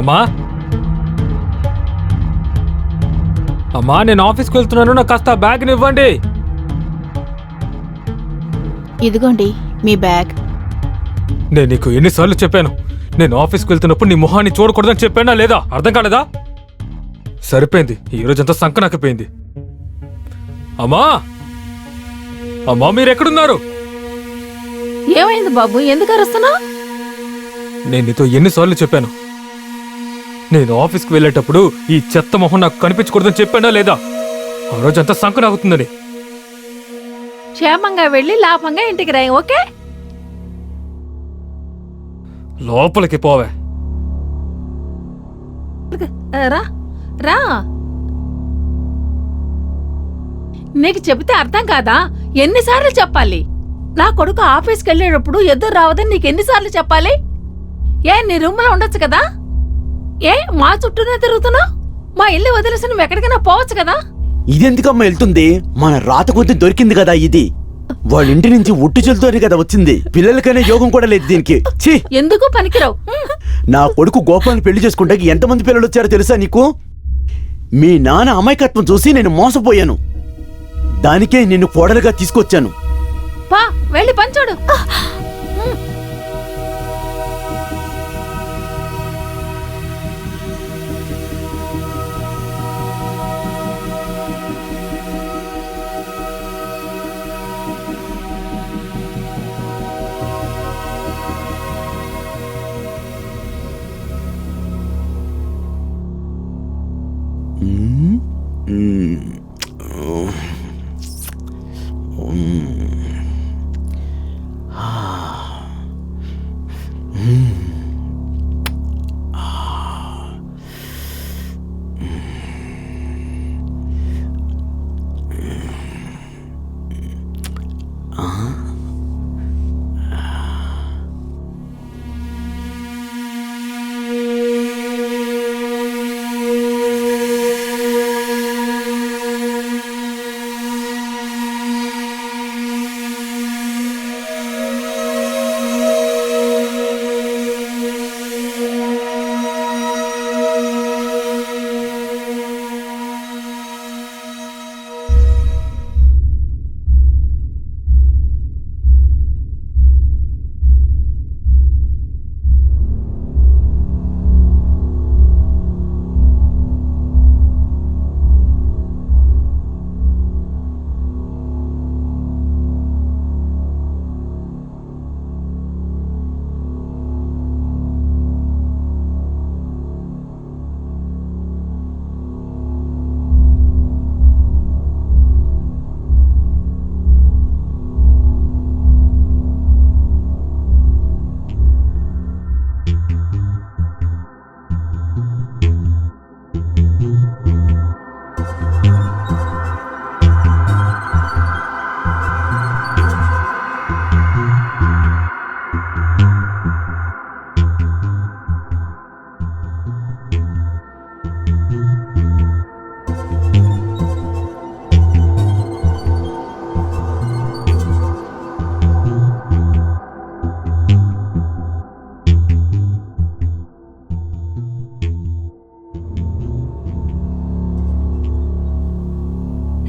అమ్మా అమ్మా, నేను ఆఫీస్కి వెళ్తున్నాను, నాకు కాస్త బ్యాగ్ని ఇవ్వండి. ఇదిగోండి మీ బ్యాగ్. నేను నీకు ఎన్నిసార్లు చెప్పాను, నేను ఆఫీస్కి వెళ్తున్నప్పుడు నీ మొహాన్ని చూడకూడదని చెప్పానా లేదా? అర్థం కాలేదా? సరిపోయింది, ఈరోజంతా సంకనాకపోయింది. అమ్మా అమ్మా, మీరెక్కడున్నారు? ఏమైంది బాబు, ఎందుకు అరుస్తున్నావు? నేను నీతో ఎన్నిసార్లు చెప్పాను, నేను ఆఫీస్కి వెళ్ళేటప్పుడు ఈ చెత్త మొహం నాకు కనిపించకూడదని చెప్పానా లేదా? ఆ రోజంతా సంకనాగుతుందని. క్షేమంగా వెళ్ళి లాభంగా ఇంటికి రాయి, ఓకే? లోపలికి పోవే. రా రా. నీకు చెబితే అర్థం కాదా? ఎన్నిసార్లు చెప్పాలి? నా కొడుకు ఆఫీస్కి వెళ్ళేటప్పుడు ఎదురు రావదని నీకు ఎన్నిసార్లు చెప్పాలి? నీ రూమ్లో ఉండొచ్చు కదా? మా చుట్టూనే తిరుగుతున్నావు? మా ఇల్లు వదిలేసి నువ్వు ఎక్కడికైనా పోవచ్చు కదా? ఇదెందుకమ్మా వెళ్తుంది? మన రాత కొద్ది దొరికింది కదా ఇది. వాళ్ళ ఇంటి నుంచి ఉట్టు చెల్తోనే కదా వచ్చింది. పిల్లలకైనా యోగం కూడా లేదు దీనికి. ఛీ, ఎందుకు పనికిరావు? నా కొడుకు గోపాల్ని పెళ్లి చేసుకుంటే ఎంతమంది పిల్లలు వచ్చారో తెలుసా నీకు? మీ నాన్న అమాయకత్వం చూసి నేను మోసపోయాను. దానికే నిన్ను కోడలుగా తీసుకొచ్చాను. పా వెళ్ళి పంచోడు.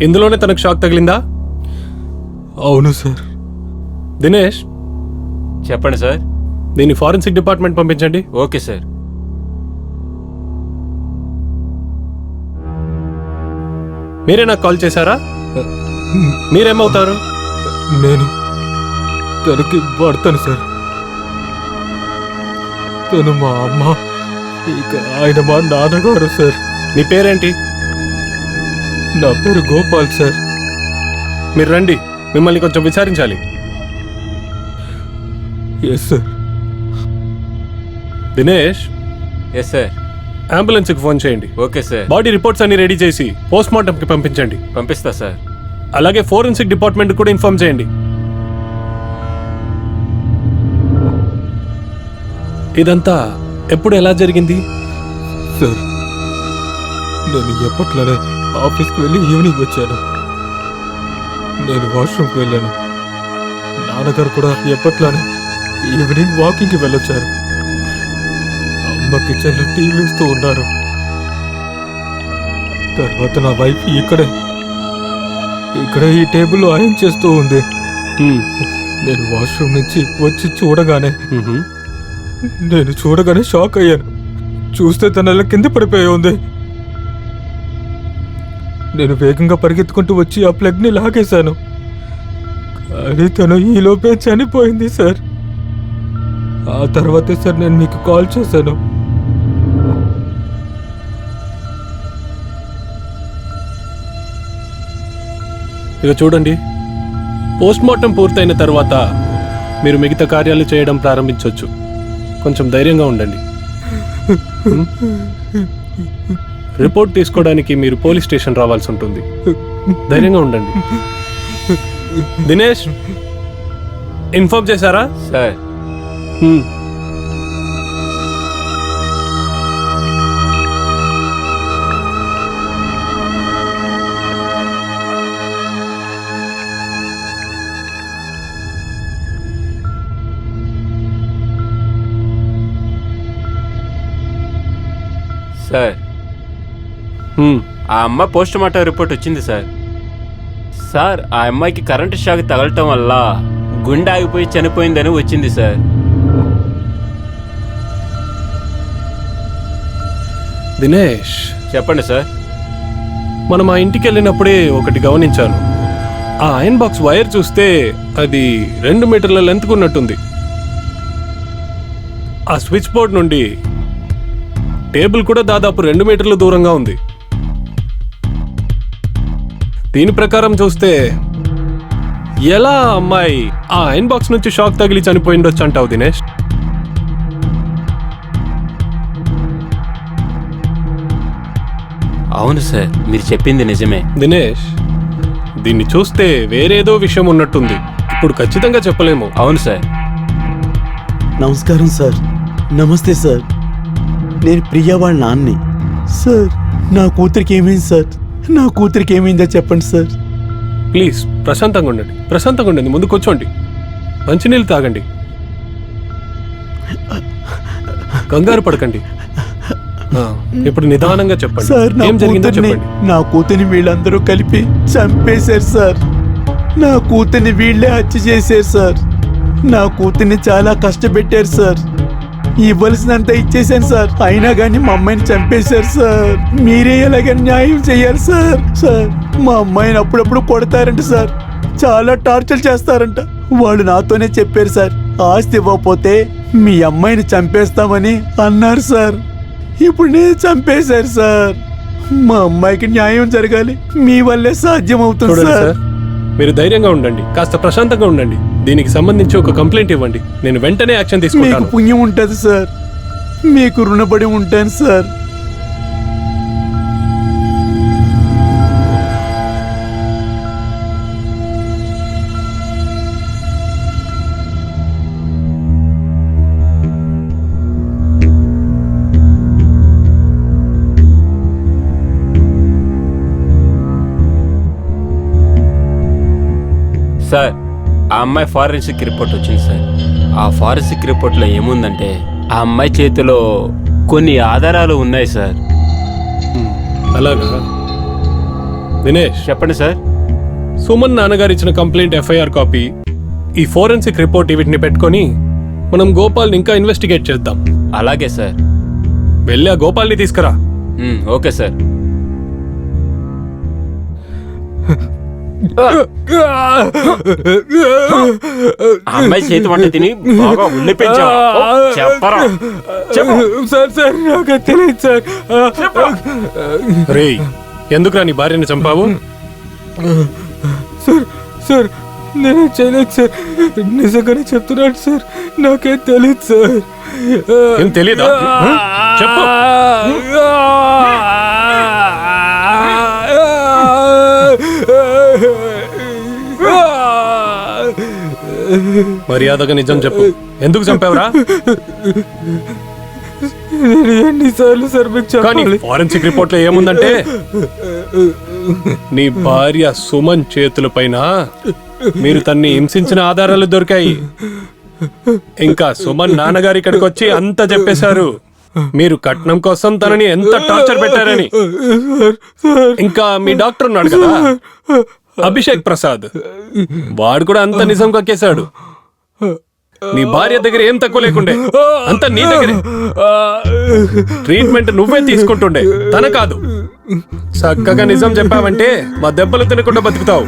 ఇందులోనే తనకు షాక్ తగిలిందా? అవును సార్. దినేష్, చెప్పండి సార్. దీన్ని ఫారెన్సిక్ డిపార్ట్మెంట్ పంపించండి. Okay sir. మీరే నాకు కాల్ చేశారా? మీరేమవుతారు? నేను తనకి భర్తను సార్. తను మా అమ్మ, ఇక ఆయన మా నాన్నగారు సార్. మీ పేరేంటి? నా పేరు గోపాల్ సార్. మీరు రండి, మిమ్మల్ని కొంచెం విచారించాలి. Yes sir. Dinesh, yes sir. అంబులెన్స్కి ఫోన్ చేయండి. Okay sir. బాడీ రిపోర్ట్స్ అన్ని రెడీ చేసి పోస్ట్ మార్టంకి పంపించండి. పంపిస్తా సార్. అలాగే ఫోరెన్సిక్ డిపార్ట్మెంట్ కూడా ఇన్ఫార్మ్ చేయండి. ఇదంతా ఎప్పుడు ఎలా జరిగింది? సార్, నేను ఎప్పట్లోనే ఆఫీస్కి వెళ్ళి ఈవినింగ్ వచ్చాను. నేను వాష్రూమ్కి వెళ్ళాను. నాన్నగారు కూడా ఎప్పట్లానే ఈవినింగ్ వాకింగ్కి వెళ్ళొచ్చారు. అమ్మ అమ్మ కిచెన్లో టీ వేస్తూ ఉన్నారు. తర్వాత నా వైఫ్ ఇక్కడే ఈ టేబుల్ ఐరన్ చేస్తూ ఉంది. నేను వాష్రూమ్ నుంచి వచ్చి చూడగానే షాక్ అయ్యాను. చూస్తే తన ఇలా కింద పడిపోయి ఉంది. నేను వేగంగా పరిగెత్తుకుంటూ వచ్చి ఆ ప్లగ్ని లాగేశాను. కానీ తను ఈలోపే చనిపోయింది సార్. ఆ తర్వాతే సార్ నేను మీకు కాల్ చేశాను. ఇక చూడండి, పోస్ట్మార్టం పూర్తయిన తర్వాత మీరు మిగతా కార్యాలు చేయడం ప్రారంభించవచ్చు. కొంచెం ధైర్యంగా ఉండండి. రిపోర్ట్ తీసుకోవడానికి మీరు పోలీస్ స్టేషన్ రావాల్సి ఉంటుంది. ధైర్యంగా ఉండండి. దినేష్, ఇన్ఫార్మ్ చేశారా? సార్ సార్ ఆ అమ్మాయి పోస్ట్ మార్టం రిపోర్ట్ వచ్చింది సార్. సార్ ఆ అమ్మాయికి కరెంటు షాక్ తగలటం వల్ల గుండె ఆగిపోయి చనిపోయిందని వచ్చింది సార్. దినేష్, చెప్పండి సార్. మనం ఆ ఇంటికి వెళ్ళినప్పుడే ఒకటి గమనించాను. ఆ ఐరన్ బాక్స్ వైర్ చూస్తే అది 2 మీటర్ల లెంత్ ఉన్నట్టుంది. ఆ స్విచ్ బోర్డ్ నుండి టేబుల్ కూడా దాదాపు 2 మీటర్ల దూరంగా ఉంది. దీని ప్రకారం చూస్తే ఎలా అమ్మాయి ఆ ఐరన్ బాక్స్ నుంచి షాక్ తగిలి చనిపోయిండొచ్చు అంటావు దినేష్? అవును సార్, మీరు చెప్పింది నిజమే. దినేష్, దీన్ని చూస్తే వేరేదో విషయం ఉన్నట్టుంది. ఇప్పుడు ఖచ్చితంగా చెప్పలేము. అవును సార్. నమస్కారం సార్. నమస్తే సార్. నేను ప్రియా వాళ్ళ నాన్ని. సార్, నా కూతురికి ఏమైంది సార్? నా కూతురికి ఏమైందో చెప్పండి సార్. ప్లీజ్ ప్రశాంతంగా ఉండండి. ప్రశాంతంగా ఉండండి. ముందు కూర్చోండి. మంచినీళ్ళు తాగండి. కంగారు పడకండి. ఇప్పుడు నిదానంగా చెప్పండి. సార్, ఏం జరిగిందో చెప్పండి. నా కూతురిని వీళ్ళందరూ కలిపి చంపేశారు సార్. నా కూతురిని వీళ్ళే హత్య చేశారు సార్. నా కూతుర్ని చాలా కష్టపెట్టారు సార్. ఇవ్వాల్సినంత ఇచ్చేసాను సార్. అయినా కానీ మా అమ్మాయిని చంపేశారు సార్. మీరే ఎలాగ న్యాయం చెయ్యాలి సార్. సార్, మా అమ్మాయిని అప్పుడప్పుడు కొడతారంట సార్. చాలా టార్చర్ చేస్తారంట. వాళ్ళు నాతోనే చెప్పారు సార్, ఆస్తి ఇవ్వకపోతే మీ అమ్మాయిని చంపేస్తామని అన్నారు సార్. ఇప్పుడు నేను చంపేశారు సార్. మా అమ్మాయికి న్యాయం జరగాలి. మీ వల్లే సాధ్యం అవుతుంది చూడండి సార్. సార్, మీరు ధైర్యంగా ఉండండి. కాస్త ప్రశాంతంగా ఉండండి. దీనికి సంబంధించి ఒక కంప్లైంట్ ఇవ్వండి. నేను వెంటనే యాక్షన్ మీకు తీసుకుంటాను. పుణ్యం ఉంటుంది సార్. మీకు రుణపడి ఉంటాను సార్. సార్, ఆ అమ్మాయి ఫారెన్సిక్ రిపోర్ట్ వచ్చింది సార్. ఆ ఫారెన్సిక్ రిపోర్ట్లో ఏముందంటే ఆ అమ్మాయి చేతిలో కొన్ని ఆధారాలు ఉన్నాయి సార్. అలాగా? దినేష్, చెప్పండి సార్. సుమన్ నాన్నగారు ఇచ్చిన కంప్లైంట్ ఎఫ్ఐఆర్ కాపీ, ఈ ఫోరెన్సిక్ రిపోర్ట్ వీటిని పెట్టుకొని మనం గోపాల్ని ఇంకా ఇన్వెస్టిగేట్ చేద్దాం. అలాగే సార్. వెళ్ళి ఆ గోపాల్ని తీసుకురా. Okay sir. అమ్మాయి చేతి వంట తిని బాగా ఉల్లి పెంచావా? చెప్పరా? చెప్పు. సార్ నాకు తెలియదు సార్. రేయ్, ఎందుకురా నీ భార్యని చంపావు? సార్ నేను చేయలేదు సార్. నిజంగానే చెప్తున్నాను సార్. నాకేం తెలియదు సార్. ఏం తెలీదా? చెప్పు. మర్యాదగా నిజం చెప్పు. ఎందుకు చంపావురా? ఎన్నిసార్లు సార్ మీకు కానీ చెప్పాలి? ఫారెన్సిక్ రిపోర్ట్ లో ఏముందంటే నీ భార్య సుమన్ చేతుల పైన మీరు తన్ని హింసించిన ఆధారాలు దొరికాయి. ఇంకా సుమన్ నాన్నగారు ఇక్కడికి వచ్చి అంతా చెప్పేశారు. మీరు కట్నం కోసం తనని ఎంత టార్చర్ పెట్టారని. ఇంకా మీ డాక్టర్ ఉన్నాడు కదా అభిషేక్ ప్రసాద్, వాడు కూడా అంత నిజం కక్కేశాడు. నీ భార్య దగ్గర ఏం తక్కువ లేకుండే, అంత నీ దగ్గరే. ట్రీట్మెంట్ నువ్వే తీసుకుంటుండే, తన కాదు. చక్కగా నిజం చెప్పావంటే మా దెబ్బలు తినకుండా బతుకుతావు.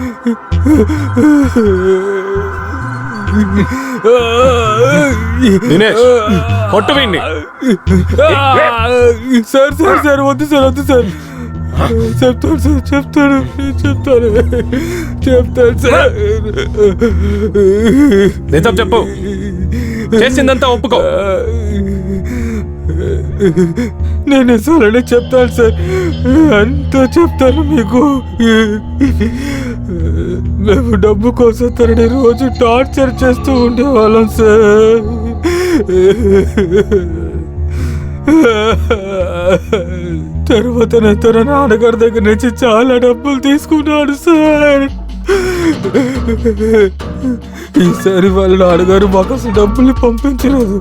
దినేష్, కొట్టు వీణ్ణి. సార్ సార్ సార్ వద్దు సార్, వద్దు సార్. చెప్తాను సార్, చెప్తాను చెప్తాను చెప్తాను సార్. నిజం చెప్పు, చేసిందంతా ఒప్పుకో. నేను సార్ చెప్తాను సార్, అంతా చెప్తాను మీకు. మేము డబ్బు కోసం తనని రోజు టార్చర్ చేస్తూ ఉండేవాళ్ళం సార్. తర్వాత తన నాన్నగారి దగ్గర నుంచి చాలా డబ్బులు తీసుకున్నాడు సార్. ఈసారి వాళ్ళ నాన్నగారు మాకు అసలు డబ్బుల్ని పంపించలేదు.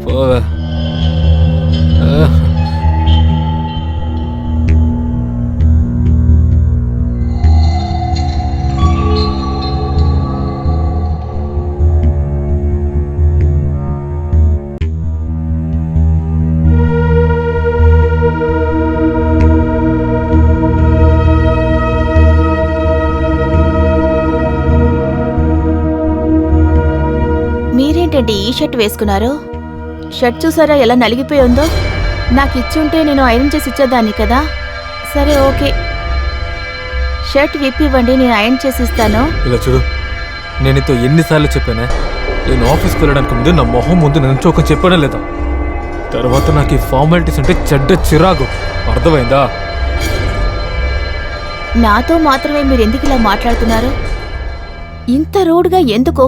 పోవే. మీరేంటండి ఈ షర్ట్ వేసుకున్నారు? షర్ట్ చూసారా ఎలా నలిగిపోయి ఉందో? నాకు ఇచ్చుంటే నేను ఐరన్ చేసి ఇచ్చేదాన్ని కదా. సరే ఓకే, షర్ట్ విప్పివ్వండి, నేను ఐరన్ చేసి ఇస్తాను. ఇలా చూడు, నేను నీతో ఎన్నిసార్లు చెప్పానే, నేను ఆఫీస్కి వెళ్ళడానికి ముందు నా మొహం ముందు నిల్చోక చెప్పానా లేదా? తర్వాత నాకు ఈ ఫార్మాలిటీస్ అంటే చెడ్డ చిరాకు, అర్థమైందా? నాతో మాత్రమే మీరు ఎందుకు ఇలా మాట్లాడుతున్నారు? ఇంత రూడ్గా ఎందుకు?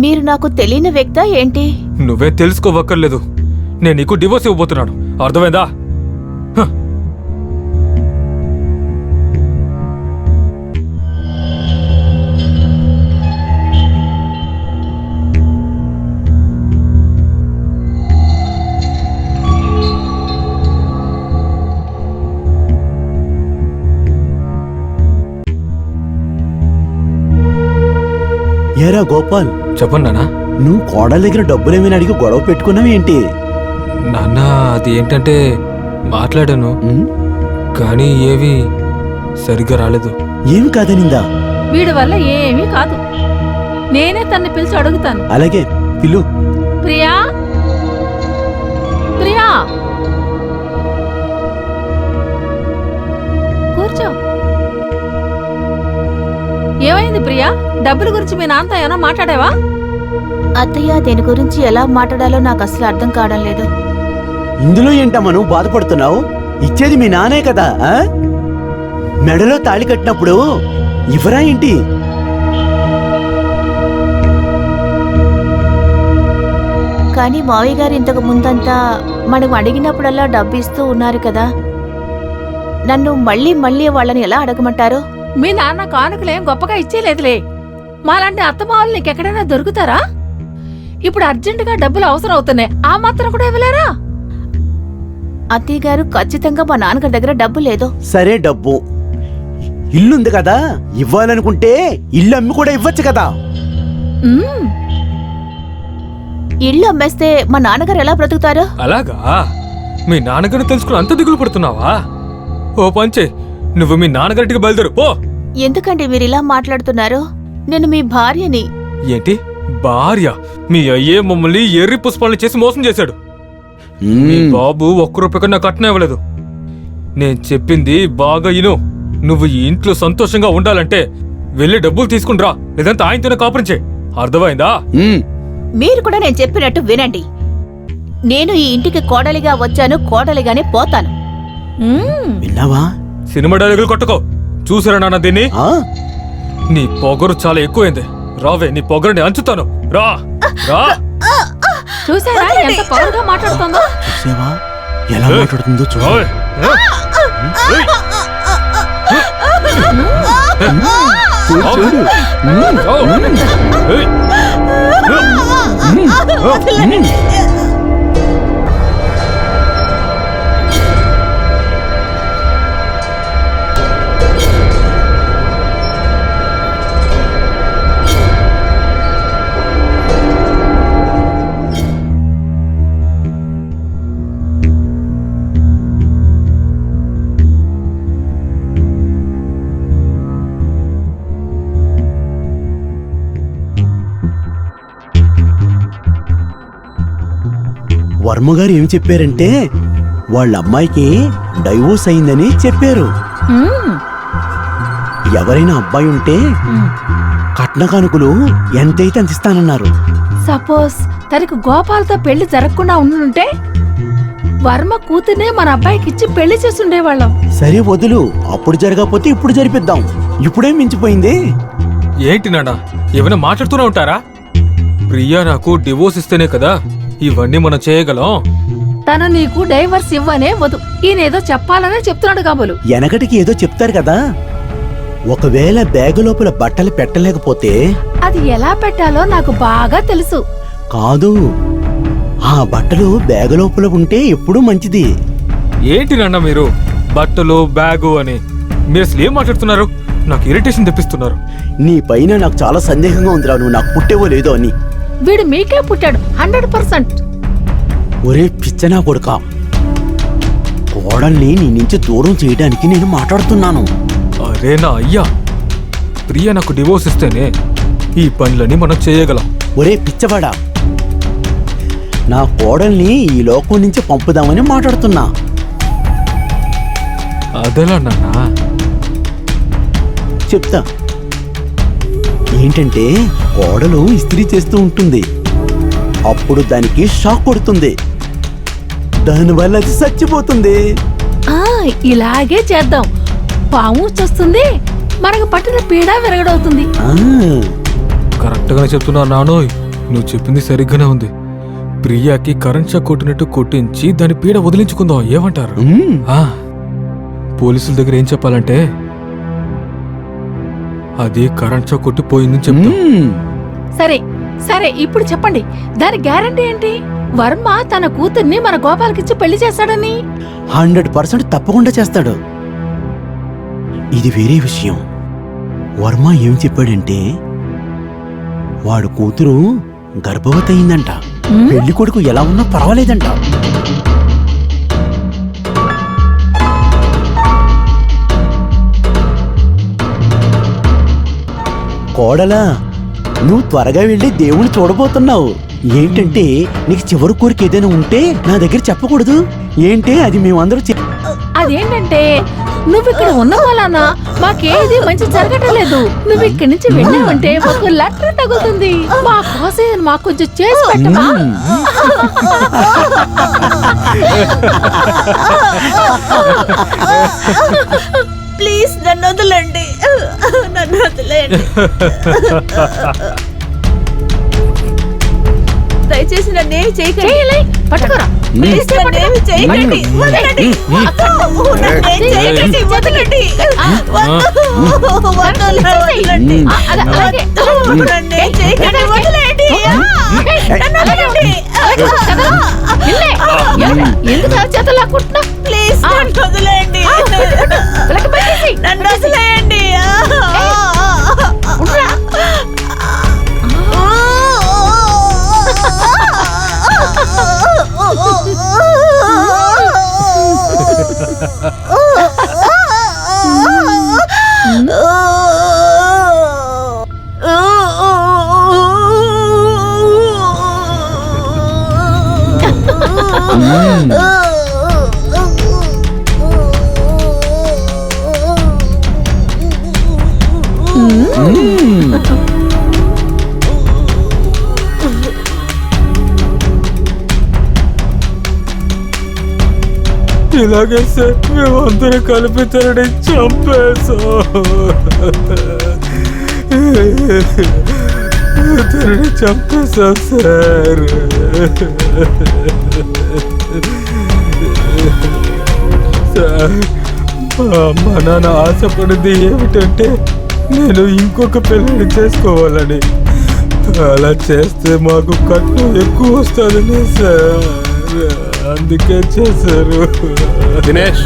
మీరు నాకు తెలియని వ్యక్తా ఏంటి? నువ్వే తెలుసుకోవక్కర్లేదు, నేను నీకు డివోర్స్ ఇవ్వబోతున్నాను, అర్థమైందా? ఏరా గోపాల్, చెప్పండి నాన్న. నువ్వు కోడల దగ్గర డబ్బులేమైనా అడిగి గొడవ పెట్టుకున్నావు ఏంటి? నాన్న, అది ఏంటంటే మాట్లాడాను, కానీ ఏవి సరిగ్గా రాలేదు. ఏమి కాదనిందా? వీడి వల్ల ఏమీ కాదు, నేనే తన్ని పిలిచి అడుగుతాను. అలాగే పిలు. ప్రియా, ప్రియా, కూర్చో. ఏమైంది ప్రియా? డబ్బుల గురించి మీ నాన్నతో ఏమైనా మాట్లాడావా? అత్తయ్య, దీని గురించి ఎలా మాట్లాడాలో నాకు అసలు అర్థం కావడం లేదు. ఇందులో ఏంటమ్మా నువ్వు బాధపడుతున్నావు? ఇచ్చేది మీ నానే కదా. మెడలో తాళి కట్టినప్పుడు ఇవ్వరా ఏంటి? కానీ మావయ్య గారు ఇంతకు ముందంతా మనం అడిగినప్పుడల్లా డబ్బు ఇస్తూ ఉన్నారు కదా. నన్ను మళ్ళీ మళ్ళీ వాళ్ళని ఎలా అడగమంటారు? మీ నాన్న కానుకలేం గొప్పగా ఇచ్చేలేదులే. మాలాంటి అత్తమావులు నీకెక్కడైనా దొరుకుతారా? ఇప్పుడు అర్జెంటుగా డబ్బులు అవసరం అవుతున్నాయి, ఆ మాత్రం కూడా ఇవ్వలేరా? అత్తయ్య గారు, ఖచ్చితంగా మా నాన్నగారి దగ్గర డబ్బు లేదు. సరే, డబ్బు ఇల్లుంది కదా, ఇవ్వాలనుకుంటే ఇల్లు అమ్మి కూడా ఇవ్వచ్చు కదా. మ్మ్. ఇల్లు అమ్మేస్తే మా నాన్నగారు ఎలా బ్రతుకుతారు? అలాగా? మీ నాన్నగారిని తెలుసుకుని అంత దిగులు పడుతున్నావా? ఓ పంచే, నువ్వు మీ నాన్నగారికి బయలుదేరు పో. ఎందుకండి మీరు ఇలా మాట్లాడుతున్నారు? నేను మీ భార్యని. ఏంటి భార్య? మీ అయ్యే మమ్మల్ని ఎర్రి పుష్పాలను చేసి మోసం చేశాడు. మీ బాబు ఒక్క రూపాయి కన్నా కట్నం ఇవ్వలేదు. నేను చెప్పింది బాగా ఇను. నువ్వు ఈ ఇంట్లో సంతోషంగా ఉండాలంటే వెళ్ళి డబ్బులు తీసుకునిరా, లేదంటే ఆయనతోనే కాపురం చేయి. అర్థమైందా? మీరు కూడా నేను చెప్పినట్టు వినండి. నేను ఈ ఇంటికి కోడలిగా వచ్చాను, కోడలిగానే పోతాను. మ్మ్. విన్నావా? సినిమా డైలాగులు కొట్టుకో. చూసారా నాన్న దీన్ని? ఆ? నీ పొగరు చాలా ఎక్కువైంది. రావే, నీ పొగరుని అంచుతాను. రా రా. చూసారా ఎంత పవర్గా మాట్లాడుతుందో? చూసావా ఎలా మాట్లాడుతుందో? చూడు. రావే. ఏయ్. చూడు. ఏయ్. వర్మగారు ఏం చెప్పారంటే వాళ్ళ అమ్మాయికి డైవోర్స్ అయిందని చెప్పారు. మ్మ్. ఎవరైనా అబ్బాయి ఉంటే కట్న కానుకలు ఎంతైతే అంత ఇస్తానన్నారు. సపోజ్ తనకు గోపాల్తో పెళ్లి జరగకుండా ఉండుంటే వర్మ కూతుర్నే మన అబ్బాయికి ఇచ్చి పెళ్లి చేసి ఉండేవాళ్ళం. సరే వదులు, అప్పుడు జరగకపోతే ఇప్పుడు జరిపిద్దాం. ఇప్పుడేం మించిపోయింది? ఏంటి నాన్న, ఏమైనా మాట్లాడుతూనే ఉంటారా? ప్రియా నాకు డివోర్స్ ఇస్తేనే కదా ఇవన్నీ మనం చేయగలం. తను నీకు డైవర్స్ ఇవ్వనే వదు. ఈయనేదో చెప్పాలనే చెప్తున్నాడు కాబోలు. వెనకటికి ఏదో చెప్తారు కదా, ఒకవేళ బ్యాగు లోపల బట్టలు పెట్టలేకపోతే. అది ఎలా పెట్టాలో నాకు బాగా తెలుసు. కాదు, ఆ బట్టలు బ్యాగు లోపల ఉంటే ఎప్పుడూ మంచిది. ఏంటి నాన్న మీరు బట్టలు బ్యాగు అని? మీరు అసలు ఏం మాట్లాడుతున్నారు? నాకు ఇరిటేషన్ తెప్పిస్తున్నారు. నీ పైన నాకు చాలా సందేహంగా ఉందిరా, నువ్వు నాకు పుట్టేవో లేదో అని. వీడు మీకే పుట్టాడు 100%. ఒరే పిచ్చనా కొడుకా, కోడల్ని నీ నుంచి దూరం చేయడానికి నేను మాట్లాడుతున్నాను. అరే నా అయ్యా, ప్రియా నాకు డివోర్స్ ఇస్తేనే ఈ పనులని మనం చేయగలం. ఒరే పిచ్చవాడా, నా కోడల్ని ఈ లోకం నుంచి పంపుదామని మాట్లాడుతున్నా. అదేలా నాన్న? చెప్తా. ఏంటంటే కోడలు ఇస్త్రీ చేస్తూ ఉంటుంది, అప్పుడు దానికి షాక్ కొడుతుంది, దానివల్ల అది చచ్చిపోతుంది. ఆ ఇలాగే చేద్దాం. పాము చస్తుంది, మనకు పట్టిన పీడ విరగడవుతుంది. ఆ, కరెక్ట్ గానే చెప్తున్నా నానోయ్. నువ్వు చెప్పింది సరిగ్గానే ఉంది. ప్రియాకి కరెంట్ షాక్ కొట్టినట్టు కొట్టించి దాని పీడ వదిలించుకుందాం, ఏమంటారు? ఉమ్, ఆ పోలీసుల దగ్గర ఏం చెప్పాలంటే అది కరెంట్ షాక్ కొట్టి పోయిందని చెప్తాం. ఉమ్. సరే సరే, ఇప్పుడు చెప్పండి, దాని గ్యారంటీ ఏంటి? వర్మ తన కూతుర్ని మన గోపాలకిచ్చి పెళ్లి చేస్తాడని. 100% తప్పకుండా చేస్తాడు. ఇది వేరే విషయం. వర్మ ఏం చెప్పాడంటే వాడు కూతురు గర్భవతి అయిందంట. పెళ్లి కొడుకు ఎలా ఉన్నా పర్వాలేదంట. కోడలా, నువ్వు త్వరగా వెళ్ళి దేవుని చూడబోతున్నావు. ఏంటంటే నీకు చివరి కోరిక ఏదైనా ఉంటే నా దగ్గర చెప్పకూడదు. ఏంటే అది మేమందరూ అదేంటంటే నువ్వు ఇక్కడ ఉన్న వలన మాకేది మంచి జరగటం లేదు. నువ్వు ఇక్కడి నుంచి వెళ్ళావంటే ఒక లెటర్ తగులుతుంది. మా కోసం మాకు కొంచెం చేసి పెట్టమా? ప్లీజ్ నన్ను వదలండి, నన్ను వదిలేండి. దయచేసి నన్ను నన్నేమి చేయకండి. చేయలే పట్టుకోరా ప్లీజ్ నన్నేమి చేయకండి. వదలండి. నన్నేం చేయకండి. వదలండి. వదలండి. అలాగే నన్నేం చేయకండి. వదలండి. నన్ను వదలండి. ఎందుకు చేతులు లాక్కుంటున్నా ప్లీజ్ నన్ను వదలండి. నన్ను వదిలేయండి. ఇలాగే సార్ మేమందరం కలిపి తనని చంపేశాం. తనని చంపేశాం సార్. సార్ మా అమ్మ నాన్న ఆశపడింది ఏమిటంటే నేను ఇంకొక పెళ్ళిని చేసుకోవాలని. అలా చేస్తే మాకు కట్నం ఎక్కువ వస్తుందని సార్, అందుకే చేశారు. దినేష్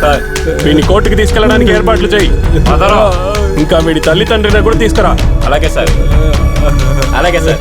సార్, వీడిని కోర్టుకి తీసుకెళ్ళడానికి ఏర్పాట్లు చేయి. ఇంకా వీడి తల్లిదండ్రులను కూడా తీసుకురా. అలాగే సార్. అలాగే సార్.